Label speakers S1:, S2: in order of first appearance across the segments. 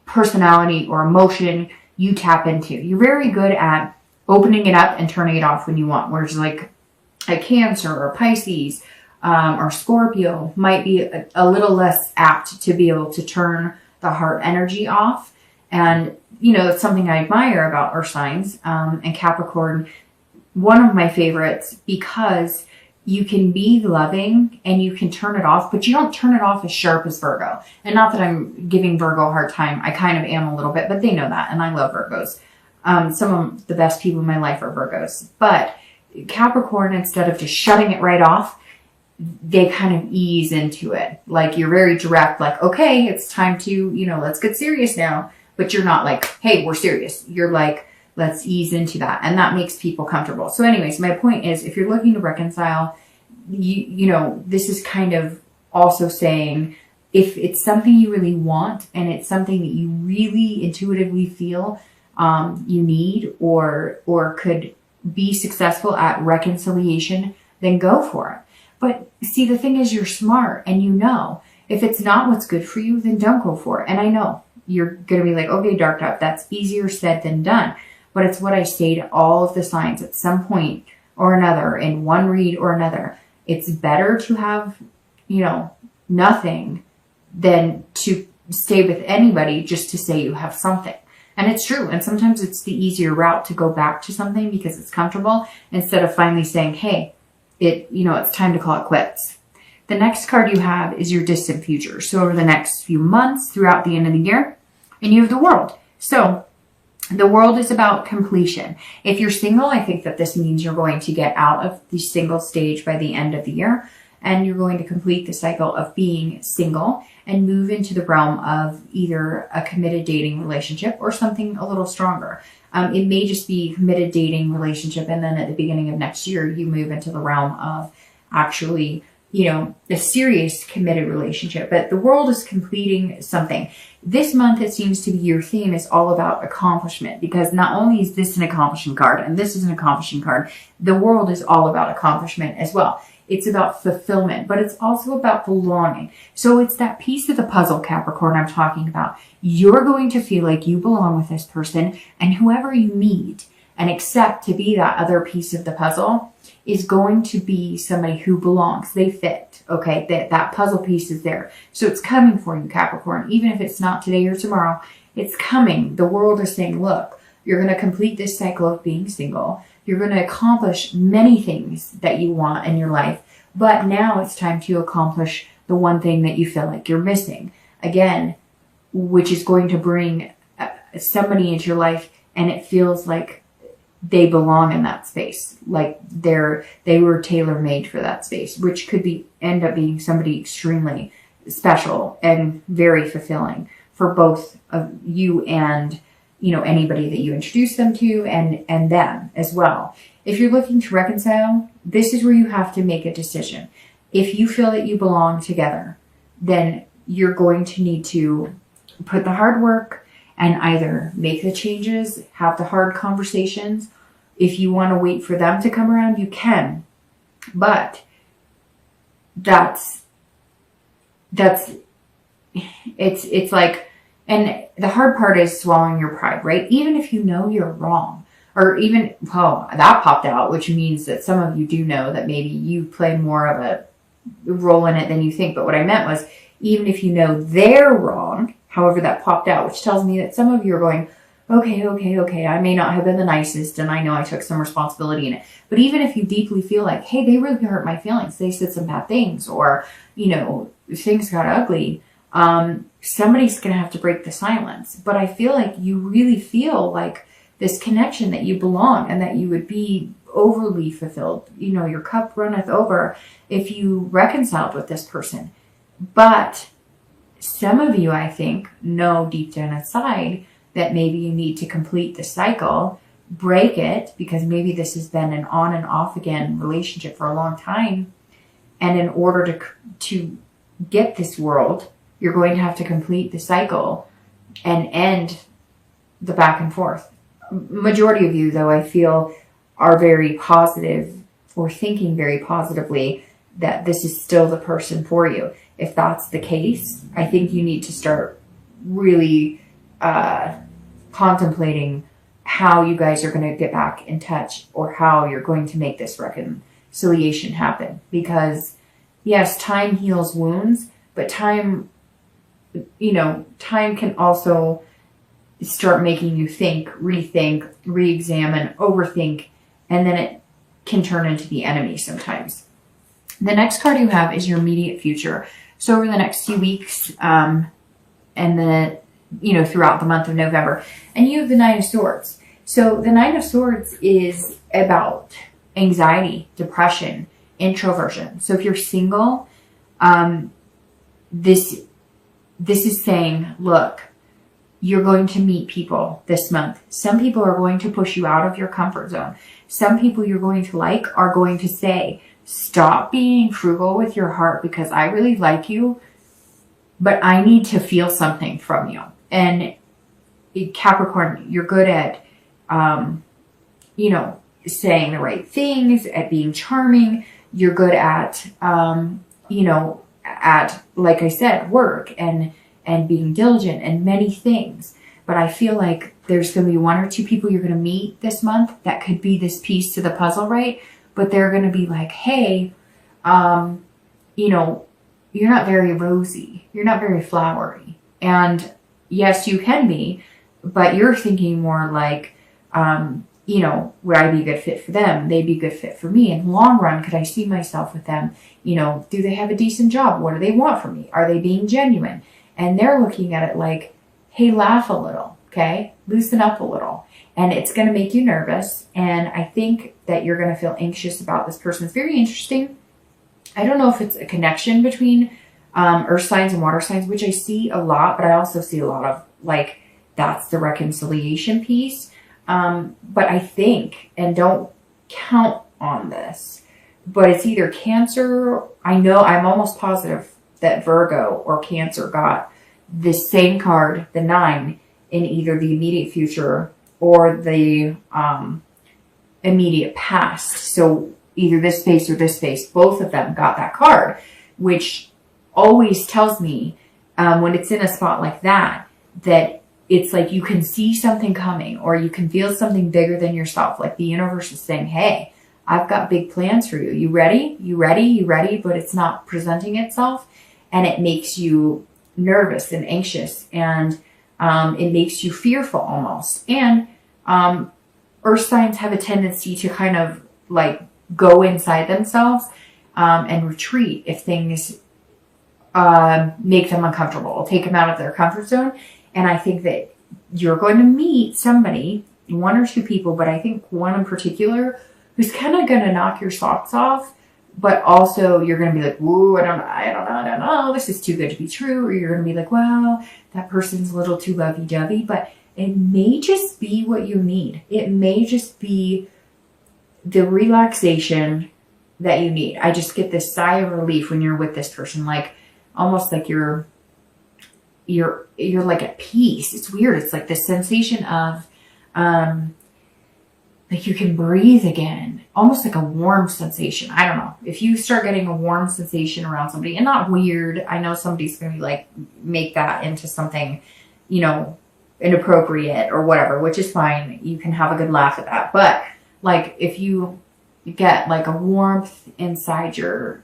S1: personality or emotion you tap into. You're very good at opening it up and turning it off when you want. Whereas like a Cancer or Pisces or Scorpio might be a little less apt to be able to turn the heart energy off. And, you know, it's something I admire about earth signs, and Capricorn, one of my favorites, because you can be loving and you can turn it off, but you don't turn it off as sharp as Virgo. And not that I'm giving Virgo a hard time. I kind of am a little bit, but they know that. And I love Virgos. Some of the best people in my life are Virgos. But Capricorn, instead of just shutting it right off, they kind of ease into it. Like you're very direct, like, okay, it's time to, you know, let's get serious now. But you're not like, hey, we're serious. You're like, let's ease into that. And that makes people comfortable. So anyways, my point is, if you're looking to reconcile, you know, this is kind of also saying, if it's something you really want and it's something that you really intuitively feel you need or could be successful at reconciliation, then go for it. But see, the thing is, you're smart and you know, if it's not what's good for you, then don't go for it. And I know you're going to be like, okay, Dark Up, that's easier said than done. But it's what I say to all of the signs at some point or another, in one read or another. It's better to have, you know, nothing than to stay with anybody just to say you have something. And it's true. And sometimes it's the easier route to go back to something because it's comfortable, instead of finally saying, hey, it's time to call it quits. The next card you have is your distant future. So over the next few months, throughout the end of the year, and you have the World. So the World is about completion. If you're single, I think that this means you're going to get out of the single stage by the end of the year, and you're going to complete the cycle of being single and move into the realm of either a committed dating relationship or something a little stronger. It may just be committed dating relationship, and then at the beginning of next year, you move into the realm of actually, you know, a serious committed relationship. But the World is completing something. This month, it seems to be your theme is all about accomplishment, because not only is this an accomplishing card and this is an accomplishing card, the World is all about accomplishment as well. It's about fulfillment, but it's also about belonging. So it's that piece of the puzzle, Capricorn, I'm talking about. You're going to feel like you belong with this person, and whoever you meet and accept to be that other piece of the puzzle is going to be somebody who belongs. They fit, okay? That puzzle piece is there. So it's coming for you, Capricorn. Even if it's not today or tomorrow, it's coming. The World is saying, look, you're going to complete this cycle of being single. You're going to accomplish many things that you want in your life. But now it's time to accomplish the one thing that you feel like you're missing. Again, which is going to bring somebody into your life, and it feels like they belong in that space. Like they were tailor-made for that space, which could end up being somebody extremely special and very fulfilling for both of you and, you know, anybody that you introduce them to and them as well. If you're looking to reconcile, this is where you have to make a decision. If you feel that you belong together, then you're going to need to put the hard work and either make the changes, have the hard conversations. If you want to wait for them to come around, you can. But it's like, and the hard part is swallowing your pride, right? Even if you know you're wrong, or even, well, that popped out, which means that some of you do know that maybe you play more of a role in it than you think. But what I meant was, even if you know they're wrong, however that popped out, which tells me that some of you are going, okay, I may not have been the nicest, and I know I took some responsibility in it. But even if you deeply feel like, hey, they really hurt my feelings, they said some bad things, or, you know, things got ugly, somebody's going to have to break the silence. But I feel like you really feel like this connection, that you belong and that you would be overly fulfilled. You know, your cup runneth over if you reconciled with this person. But some of you, I think, know deep down inside that maybe you need to complete the cycle, break it, because maybe this has been an on and off again relationship for a long time. And in order to get this World, you're going to have to complete the cycle and end the back and forth. Majority of you, though, I feel are very positive or thinking very positively that this is still the person for you. If that's the case, I think you need to start really contemplating how you guys are going to get back in touch or how you're going to make this reconciliation happen. Because yes, time heals wounds, but time can also start making you think, rethink, re-examine, overthink, and then it can turn into the enemy sometimes. The next card you have is your immediate future. So over the next few weeks, and then, throughout the month of November, and you have the Nine of Swords. So the Nine of Swords is about anxiety, depression, introversion. So if you're single, this is saying, look, you're going to meet people this month. Some people are going to push you out of your comfort zone. Some people you're going to like are going to say, stop being frugal with your heart because I really like you, but I need to feel something from you. And Capricorn, you're good at, saying the right things, at being charming. You're good at, like I said, work and being diligent and many things. But I feel like there's going to be one or two people you're going to meet this month that could be this piece to the puzzle, right? But they're going to be like, hey, you're not very rosy. You're not very flowery. And yes, you can be, but you're thinking more like, would I be a good fit for them? They'd be a good fit for me. In the long run, could I see myself with them? Do they have a decent job? What do they want from me? Are they being genuine? And they're looking at it like, hey, laugh a little, okay? Loosen up a little. And it's going to make you nervous. And I think that you're going to feel anxious about this person. It's very interesting. I don't know if it's a connection between earth signs and water signs, which I see a lot, but I also see a lot of that's the reconciliation piece. But I think, and don't count on this, but it's either Cancer. I'm almost positive that Virgo or Cancer got the same card, the 9, in either the immediate future or the immediate past. So either this face or this face, both of them got that card, which always tells me when it's in a spot like that it's like you can see something coming or you can feel something bigger than yourself. Like the universe is saying, hey, I've got big plans for you. You ready? You ready? You ready? But it's not presenting itself. And it makes you nervous and anxious, and it makes you fearful almost. And earth signs have a tendency to kind of go inside themselves and retreat if things make them uncomfortable. It'll take them out of their comfort zone. And I think that you're going to meet somebody, one or two people, but I think one in particular who's kind of going to knock your socks off. But also you're going to be like, whoa, I don't know. This is too good to be true. Or you're going to be like, well, that person's a little too lovey-dovey. But it may just be what you need. It may just be the relaxation that you need. I just get this sigh of relief when you're with this person. Almost like you're like at peace. It's weird. It's like this sensation of, you can breathe again, almost like a warm sensation. I don't know. If you start getting a warm sensation around somebody, and not weird, I know somebody's going to be make that into something, inappropriate or whatever, which is fine. You can have a good laugh at that. But if you get a warmth inside your,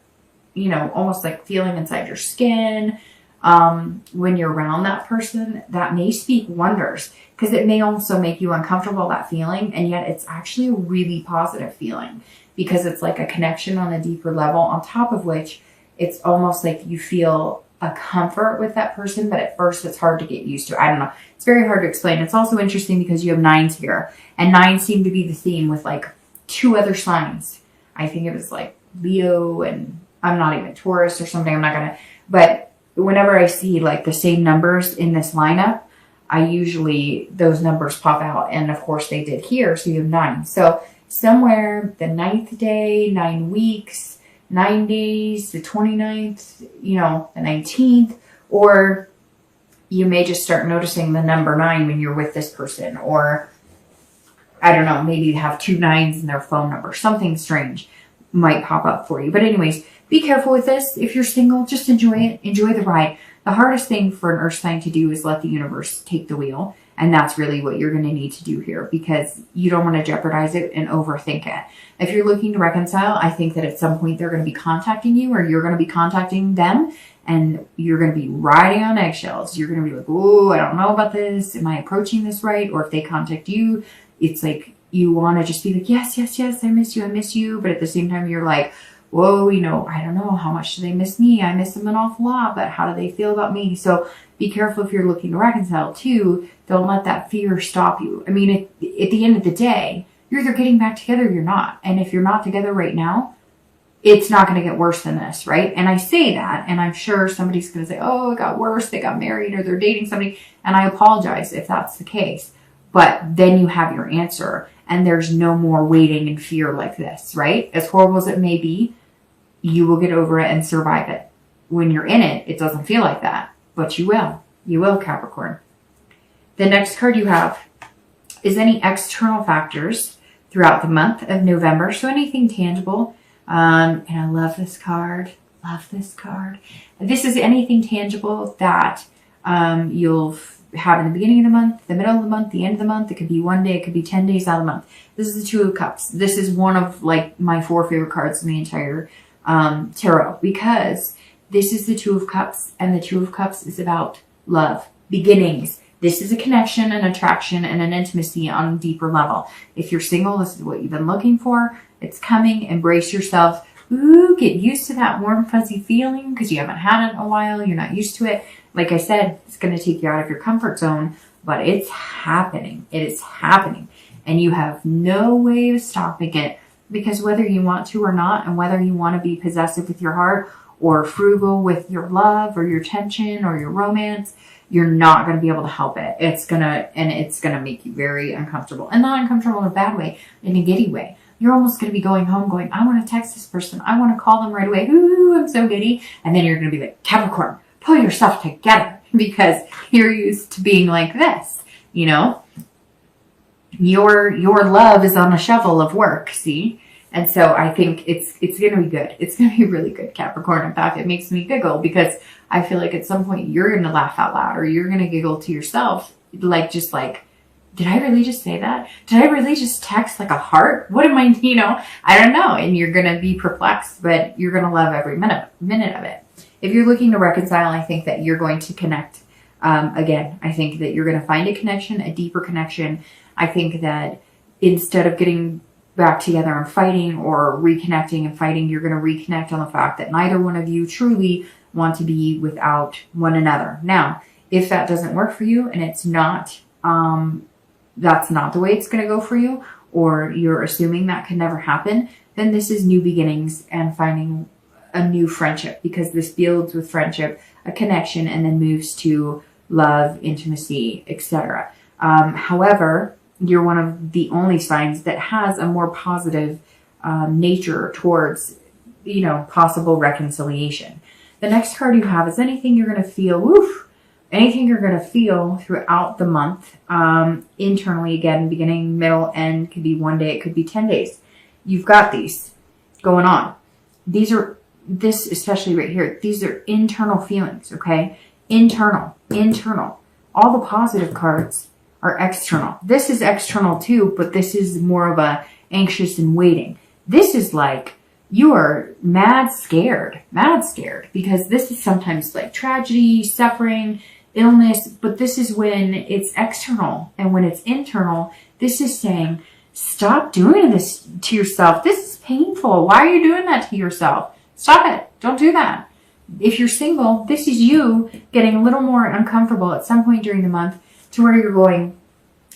S1: almost like feeling inside your skin, when you're around that person, that may speak wonders, because it may also make you uncomfortable, that feeling, and yet it's actually a really positive feeling because it's like a connection on a deeper level, on top of which it's almost like you feel a comfort with that person, but at first it's hard to get used to. I don't know. It's very hard to explain. It's also interesting because you have 9s here, and 9s seem to be the theme with 2 other signs. I think it was Leo, and I'm not even Taurus or something. I'm not going to, but whenever I see the same numbers in this lineup, those numbers pop out. And of course they did here. So you have 9. So somewhere the 9th day, 9 weeks, 9 days, the 29th, the 19th, or you may just start noticing the number 9 when you're with this person, or I don't know, maybe you have 2 9s in their phone number. Something strange might pop up for you. But anyways, be careful with this. If you're single, just enjoy it. Enjoy the ride. The hardest thing for an earth sign to do is let the universe take the wheel. And that's really what you're going to need to do here, because you don't want to jeopardize it and overthink it. If you're looking to reconcile, I think that at some point they're going to be contacting you, or you're going to be contacting them, and you're going to be riding on eggshells. You're going to be like, oh, I don't know about this. Am I approaching this right? Or if they contact you, it's like you want to just be like, yes, yes, yes, I miss you. But at the same time, you're like, whoa, I don't know, how much do they miss me? I miss them an awful lot, but how do they feel about me? So be careful if you're looking to reconcile too. Don't let that fear stop you. I mean, at the end of the day, you're either getting back together or you're not. And if you're not together right now, it's not going to get worse than this, right? And I say that, and I'm sure somebody's going to say, oh, it got worse. They got married or they're dating somebody. And I apologize if that's the case. But then you have your answer, and there's no more waiting in fear like this, right? As horrible as it may be, you will get over it and survive it. When you're in it, it doesn't feel like that, but you will. You will, Capricorn. The next card you have is any external factors throughout the month of November. So anything tangible. And I love this card. Love this card. This is anything tangible that you'll have in the beginning of the month, the middle of the month, the end of the month. It could be one day. It could be 10 days out of the month. This is the Two of Cups. This is one of like my 4 favorite cards in the entire tarot, because this is the Two of Cups, and the Two of Cups is about love, beginnings. This is a connection, an attraction, and an intimacy on a deeper level. If you're single, this is what you've been looking for. It's coming. Embrace yourself. Ooh, get used to that warm, fuzzy feeling, because you haven't had it in a while. You're not used to it. Like I said, it's going to take you out of your comfort zone, but it's happening. It is happening, and you have no way of stopping it. Because whether you want to or not, and whether you want to be possessive with your heart or frugal with your love or your tension or your romance, you're not going to be able to help it. It's going to make you very uncomfortable, and not uncomfortable in a bad way, in a giddy way. You're almost going to be going home going, I want to text this person. I want to call them right away. Ooh, I'm so giddy. And then you're going to be like, Capricorn, pull yourself together, because you're used to being like this, Your love is on a shovel of work, see? And so I think it's going to be good. It's going to be really good, Capricorn. In fact, it makes me giggle, because I feel like at some point you're going to laugh out loud, or you're going to giggle to yourself. Did I really just say that? Did I really just text like a heart? What am I, I don't know. And you're going to be perplexed, but you're going to love every minute of it. If you're looking to reconcile, I think that you're going to connect. Again, I think that you're going to find a connection, a deeper connection. I think that instead of getting back together and fighting, or reconnecting and fighting, you're going to reconnect on the fact that neither one of you truly want to be without one another. Now, if that doesn't work for you, and it's not, that's not the way it's going to go for you, or you're assuming that can never happen, then this is new beginnings and finding a new friendship, because this builds with friendship, a connection, and then moves to love, intimacy, etc. However, you're one of the only signs that has a more positive nature towards, possible reconciliation. The next card you have is anything you're going to feel, anything you're going to feel throughout the month, internally, again, beginning, middle, end. Could be one day, it could be 10 days. You've got these going on. This especially right here, these are internal feelings, okay? Internal. All the positive cards are external. This is external too, but this is more of a anxious and waiting. This is like you are mad scared, because this is sometimes like tragedy, suffering, illness, but this is when it's external. And when it's internal, this is saying, stop doing this to yourself. This is painful. Why are you doing that to yourself? Stop it. Don't do that. If you're single, this is you getting a little more uncomfortable at some point during the month, to where you're going,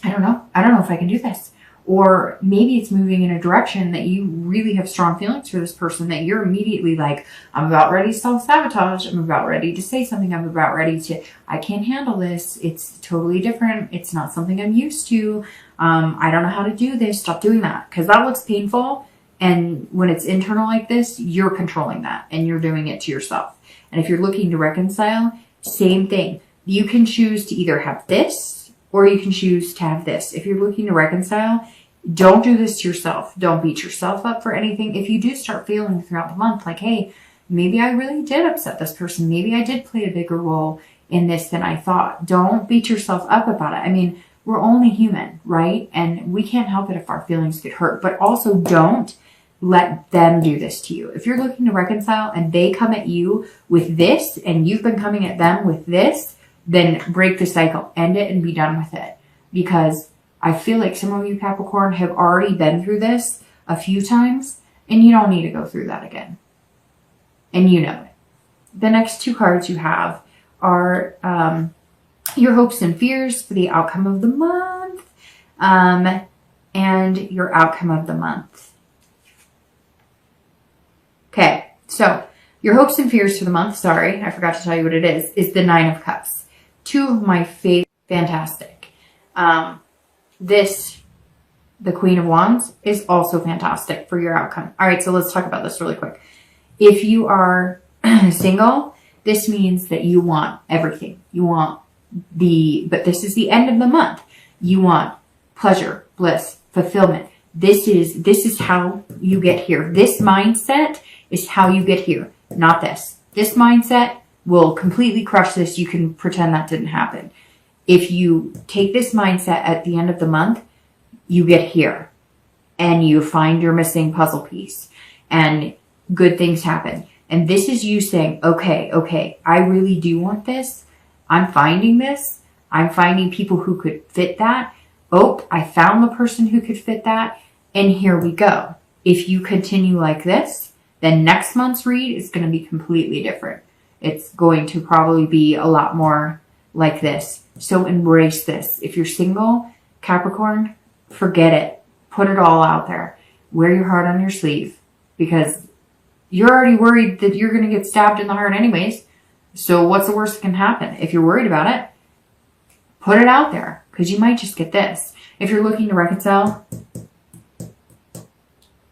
S1: I don't know if I can do this. Or maybe it's moving in a direction that you really have strong feelings for this person, that you're immediately like, I'm about ready to self-sabotage. I'm about ready to say something. I'm about ready to, I can't handle this. It's totally different. It's not something I'm used to. I don't know how to do this. Stop doing that, because that looks painful. And when it's internal like this, you're controlling that, and you're doing it to yourself. And if you're looking to reconcile, same thing. You can choose to either have this, or you can choose to have this. If you're looking to reconcile, don't do this to yourself. Don't beat yourself up for anything. If you do start feeling throughout the month like, hey, maybe I really did upset this person. Maybe I did play a bigger role in this than I thought. Don't beat yourself up about it. I mean, we're only human, right? And we can't help it if our feelings get hurt, but also don't let them do this to you. If you're looking to reconcile and they come at you with this and you've been coming at them with this, then break the cycle, end it and be done with it. Because I feel like some of you Capricorn have already been through this a few times and you don't need to go through that again. And you know it. The next two cards you have are your hopes and fears for the outcome of the month, and your outcome of the month. Okay, so your hopes and fears for the month, sorry, I forgot to tell you what it is the Nine of Cups. Two of my favorite, fantastic. The Queen of Wands is also fantastic for your outcome. All right, so let's talk about this really quick. If you are single, this means that you want everything. You want but this is the end of the month. You want pleasure, bliss, fulfillment. This is how you get here. This mindset is how you get here, not this. This mindset will completely crush this. You can pretend that didn't happen. If you take this mindset at the end of the month, you get here and you find your missing puzzle piece and good things happen. And this is you saying, okay, I really do want this. I'm finding this. I'm finding people who could fit that. Oh, I found the person who could fit that. And here we go. If you continue like this, then next month's read is going to be completely different. It's going to probably be a lot more like this. So embrace this. If you're single, Capricorn, forget it. Put it all out there. Wear your heart on your sleeve because you're already worried that you're going to get stabbed in the heart anyways. So what's the worst that can happen? If you're worried about it, put it out there because you might just get this. If you're looking to reconcile,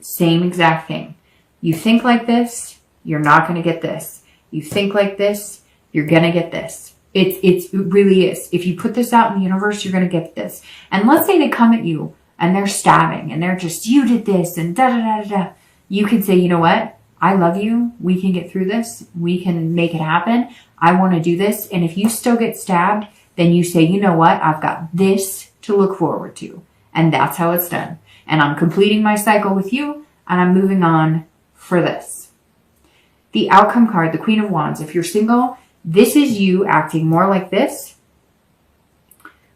S1: same exact thing. You think like this, you're not going to get this. You think like this, you're going to get this. It really is. If you put this out in the universe, you're going to get this. And let's say they come at you and they're stabbing and they're just, you did this and da-da-da-da-da. You can say, you know what? I love you. We can get through this. We can make it happen. I want to do this. And if you still get stabbed, then you say, you know what? I've got this to look forward to. And that's how it's done. And I'm completing my cycle with you and I'm moving on for this. The outcome card, the Queen of Wands. If you're single, this is you acting more like this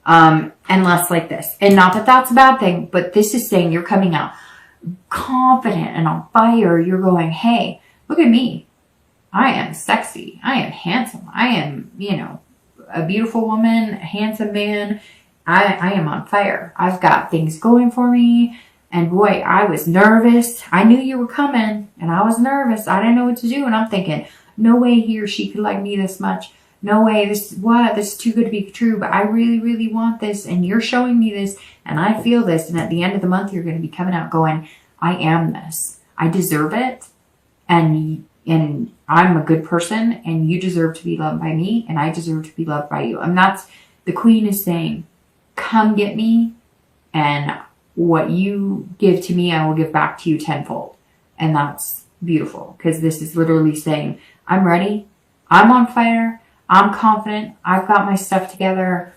S1: and less like this. And not that that's a bad thing, but this is saying you're coming out confident and on fire. You're going, hey, look at me. I am sexy. I am handsome. I am, a beautiful woman, a handsome man. I am on fire. I've got things going for me. And boy, I was nervous. I knew you were coming and I was nervous. I didn't know what to do. And I'm thinking, no way he or she could like me this much. No way. This is too good to be true. But I really, really want this. And you're showing me this. And I feel this. And at the end of the month, you're going to be coming out going, I am this. I deserve it. And I'm a good person. And you deserve to be loved by me. And I deserve to be loved by you. And that's, the Queen is saying, come get me. And what you give to me, I will give back to you tenfold. And that's beautiful. Because this is literally saying, I'm ready. I'm on fire. I'm confident. I've got my stuff together.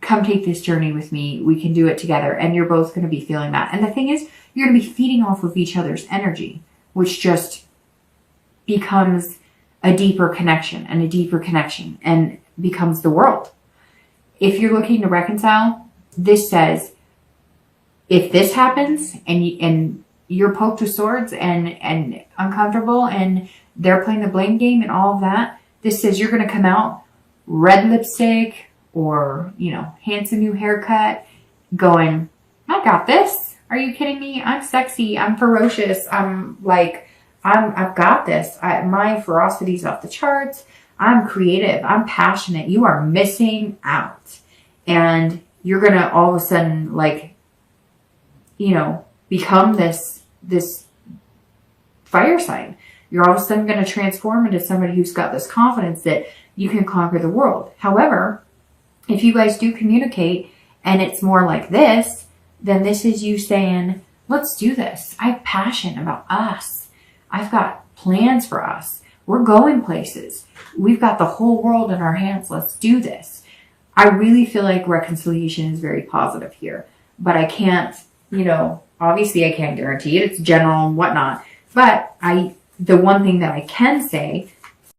S1: Come take this journey with me. We can do it together. And you're both going to be feeling that. And the thing is, you're going to be feeding off of each other's energy, which just becomes a deeper connection and a deeper connection and becomes the world. If you're looking to reconcile, this says, if this happens and you're poked with swords and uncomfortable and they're playing the blame game and all of that, this says you're going to come out red lipstick or, handsome new haircut going, I got this. Are you kidding me? I'm sexy. I'm ferocious. I've got this. My ferocity's off the charts. I'm creative. I'm passionate. You are missing out. And you're going to all of a sudden become this fire sign. You're all of a sudden going to transform into somebody who's got this confidence that you can conquer the world. However, if you guys do communicate and it's more like this, then this is you saying, let's do this. I have passion about us. I've got plans for us. We're going places. We've got the whole world in our hands. Let's do this. I really feel like reconciliation is very positive here, but I can't, obviously I can't guarantee it. It's general and whatnot. But the one thing that I can say